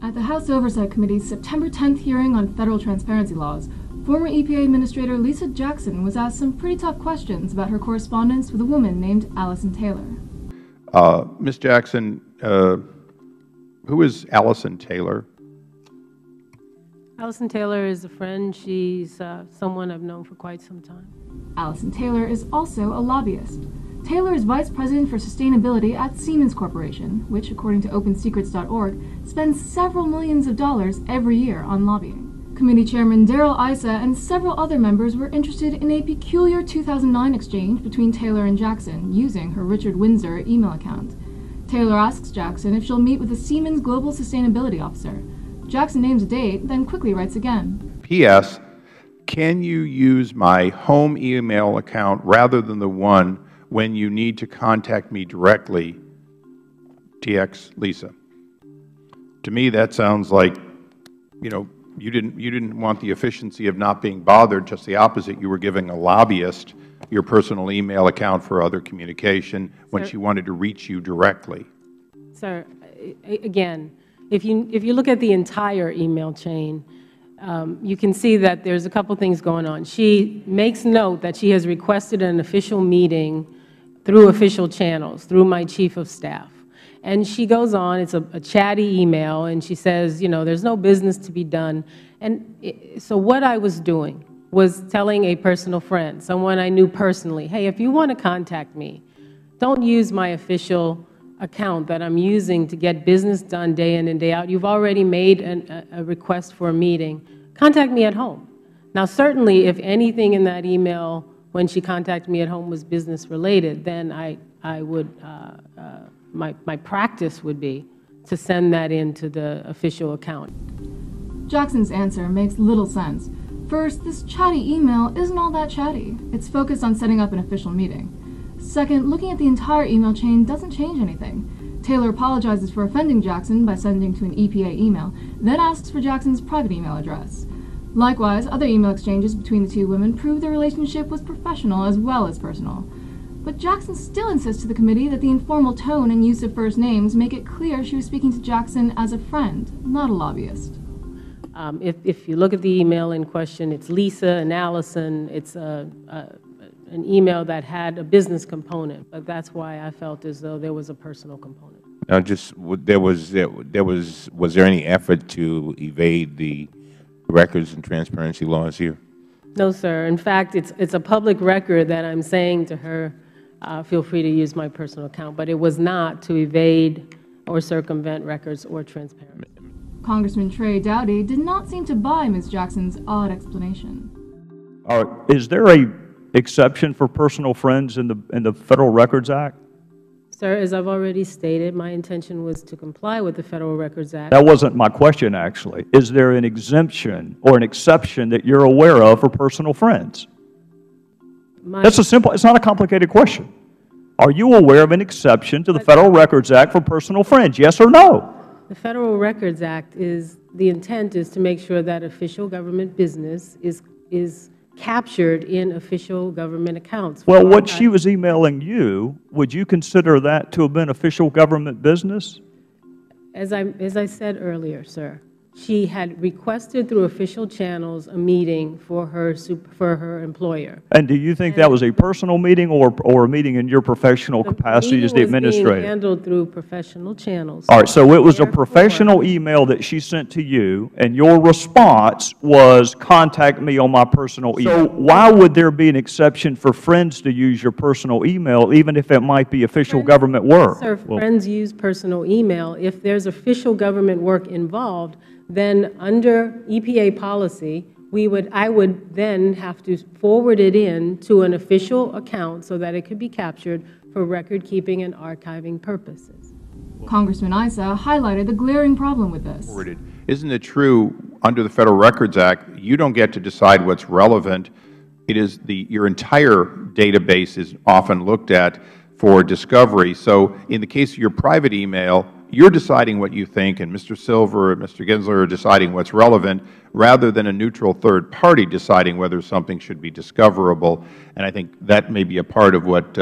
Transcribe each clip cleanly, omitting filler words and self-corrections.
At the House Oversight Committee's September 10th hearing on federal transparency laws, former EPA Administrator Lisa Jackson was asked some pretty tough questions about her correspondence with a woman named Allison Taylor. Ms. Jackson, who is Allison Taylor? Allison Taylor is a friend. She's someone I've known for quite some time. Allison Taylor is also a lobbyist. Taylor is Vice President for Sustainability at Siemens Corporation, which, according to OpenSecrets.org, spends several millions of dollars every year on lobbying. Committee Chairman Darrell Issa and several other members were interested in a peculiar 2009 exchange between Taylor and Jackson using her Richard Windsor email account. Taylor asks Jackson if she'll meet with the Siemens Global Sustainability Officer. Jackson names a date, then quickly writes again. P.S. Can you use my home email account rather than the one when you need to contact me directly, TX Lisa? To me, that sounds like, you didn't want the efficiency of not being bothered. Just the opposite. You were giving a lobbyist your personal email account for other communication when she wanted to reach you directly. Sir, again, if you look at the entire email chain, you can see that there's a couple things going on. She makes note that she has requested an official meeting through official channels, through my Chief of Staff. And she goes on, it's a chatty email, and she says, there's no business to be done. And so what I was doing was telling a personal friend, someone I knew personally, hey, if you want to contact me, don't use my official account that I'm using to get business done day in and day out. You've already made a request for a meeting. Contact me at home. Now, certainly, if anything in that email when she contacted me at home was business related, then I would, my practice would be to send that into the official account. Jackson's answer makes little sense. First, this chatty email isn't all that chatty. It's focused on setting up an official meeting. Second, looking at the entire email chain doesn't change anything. Taylor apologizes for offending Jackson by sending to an EPA email, then asks for Jackson's private email address. Likewise, other email exchanges between the two women prove their relationship was professional as well as personal. But Jackson still insists to the committee that the informal tone and use of first names make it clear she was speaking to Jackson as a friend, not a lobbyist. If you look at the email in question, it's Lisa and Allison. It's an email that had a business component, but that's why I felt as though there was a personal component. Now, was there any effort to evade the records and transparency laws here? No, sir. In fact, it's a public record that I'm saying to her, feel free to use my personal account, but it was not to evade or circumvent records or transparency. Congressman Trey Dowdy did not seem to buy Ms. Jackson's odd explanation. Is there an exception for personal friends in the Federal Records Act? Sir, as I've already stated, my intention was to comply with the Federal Records Act. That wasn't my question, actually. Is there an exemption or an exception that you're aware of for personal friends? That's a simple, it's not a complicated question. Are you aware of an exception to the Federal Records Act for personal friends, yes or no? The Federal Records Act the intent is to make sure that official government business is captured in official government accounts. Well, what she was emailing you, would you consider that to have been official government business? As I said earlier, sir, she had requested through official channels a meeting for her employer. And do you think that was a personal meeting or a meeting in your professional capacity as the administrator? The meeting was being handled through professional channels. All right, so it was a professional email that she sent to you, and your response was, contact me on my personal email. So why would there be an exception for friends to use your personal email, even if it might be official government work? Sir, friends use personal email. If there's official government work involved, then under EPA policy, I would then have to forward it in to an official account so that it could be captured for record-keeping and archiving purposes. Congressman Issa highlighted the glaring problem with this. Isn't it true, under the Federal Records Act, you don't get to decide what's relevant? It is your entire database is often looked at for discovery. So in the case of your private email, you're deciding what you think, and Mr. Silver and Mr. Gensler are deciding what's relevant, rather than a neutral third party deciding whether something should be discoverable. And I think that may be a part of what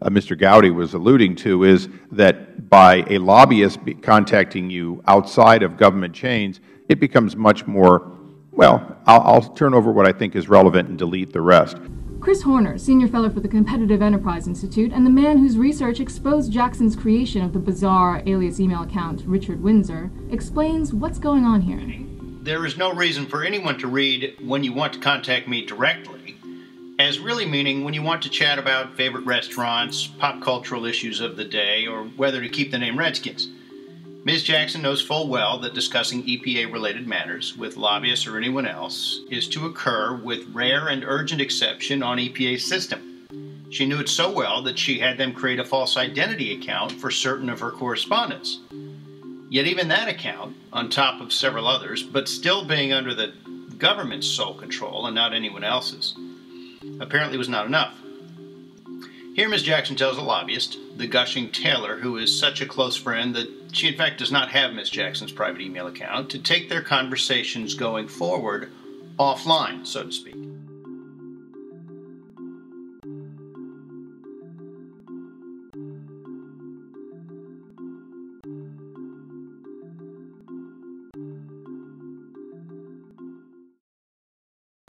Mr. Gowdy was alluding to, is that by a lobbyist contacting you outside of government chains, it becomes much more, well, I'll turn over what I think is relevant and delete the rest. Chris Horner, Senior Fellow for the Competitive Enterprise Institute, and the man whose research exposed Jackson's creation of the bizarre alias email account, Richard Windsor, explains what's going on here. There is no reason for anyone to read "when you want to contact me directly" as really meaning when you want to chat about favorite restaurants, pop cultural issues of the day, or whether to keep the name Redskins. Ms. Jackson knows full well that discussing EPA-related matters with lobbyists or anyone else is to occur with rare and urgent exception on EPA's system. She knew it so well that she had them create a false identity account for certain of her correspondence. Yet even that account, on top of several others, but still being under the government's sole control and not anyone else's, apparently was not enough. Here Ms. Jackson tells a lobbyist, the gushing Taylor, who is such a close friend that she in fact does not have Ms. Jackson's private email account, to take their conversations going forward offline, so to speak.